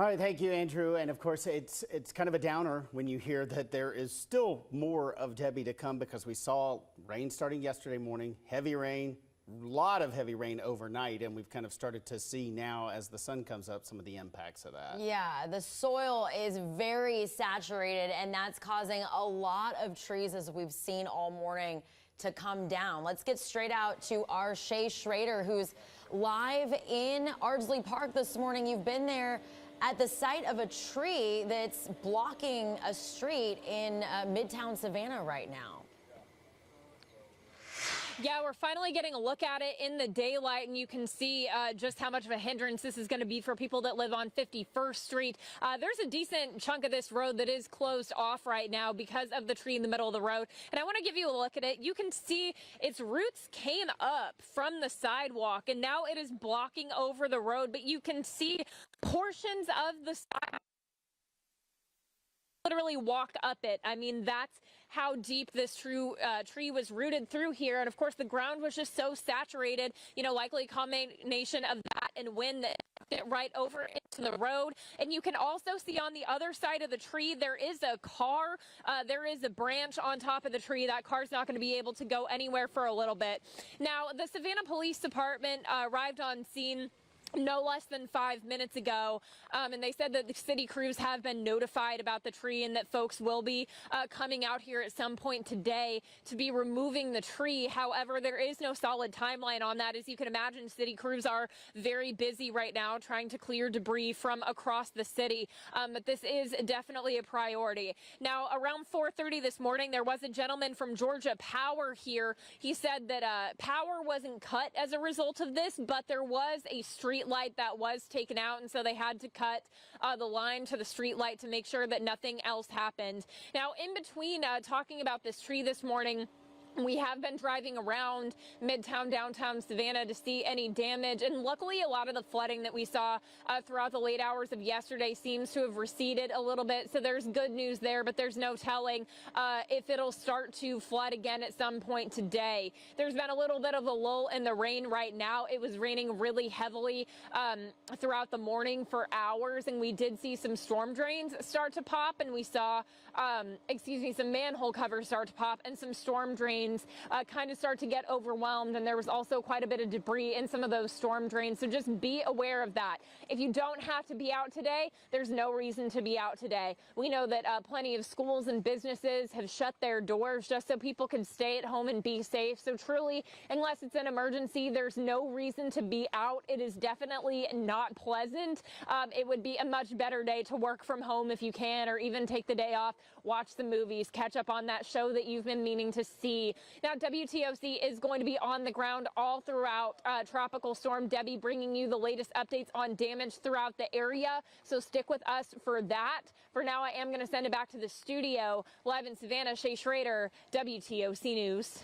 All right, thank you, Andrew. And of course, it's kind of a downer when you hear that there is still more of Debby to come, because we saw rain starting yesterday morning, heavy rain, a lot of heavy rain overnight, and we've kind of started to see now as the sun comes up some of the impacts of that. Yeah, the soil is very saturated, and that's causing a lot of trees, as we've seen all morning, to come down. Let's get straight out to our Shay Schrader, who's live in Ardsley Park this morning. You've been there at the site of a tree that's blocking a street in Midtown Savannah right now. Yeah, we're finally getting a look at it in the daylight, and you can see just how much of a hindrance this is going to be for people that live on 51st Street. There's a decent chunk of this road that is closed off right now because of the tree in the middle of the road. And I want to give you a look at it. You can see its roots came up from the sidewalk, and now it is blocking over the road. But you can see portions of the sidewalk literally walk up it. I mean, that's how deep this tree was rooted through here. And of course, the ground was just so saturated, you know, likely a combination of that and wind that it right over into the road. And you can also see on the other side of the tree, there is a car. There is a branch on top of the tree. That car's not going to be able to go anywhere for a little bit. Now, the Savannah Police Department arrived on scene no less than 5 minutes ago, and they said that the city crews have been notified about the tree and that folks will be coming out here at some point today to be removing the tree. However, there is no solid timeline on that. As you can imagine, city crews are very busy right now trying to clear debris from across the city, but this is definitely a priority. Now, around 4:30 this morning, there was a gentleman from Georgia Power here. He said that power wasn't cut as a result of this, but there was a street light that was taken out, and so they had to cut the line to the street light to make sure that nothing else happened. Now, in between talking about this tree this morning, we have been driving around Midtown, downtown Savannah to see any damage, and luckily a lot of the flooding that we saw throughout the late hours of yesterday seems to have receded a little bit, so there's good news there, but there's no telling if it'll start to flood again at some point today. There's been a little bit of a lull in the rain right now. It was raining really heavily throughout the morning for hours, and we did see some storm drains start to pop, and we saw, some manhole covers start to pop, and some storm drains kind of start to get overwhelmed, and there was also quite a bit of debris in some of those storm drains, so just be aware of that. If you don't have to be out today, there's no reason to be out today. We know that plenty of schools and businesses have shut their doors just so people can stay at home and be safe, so truly, unless it's an emergency, there's no reason to be out. It is definitely not pleasant. It would be a much better day to work from home if you can, or even take the day off, watch some movies, catch up on that show that you've been meaning to see. Now, WTOC is going to be on the ground all throughout Tropical Storm Debby, bringing you the latest updates on damage throughout the area, so stick with us for that. For now, I am going to send it back to the studio. Live in Savannah, Shay Schrader, WTOC News.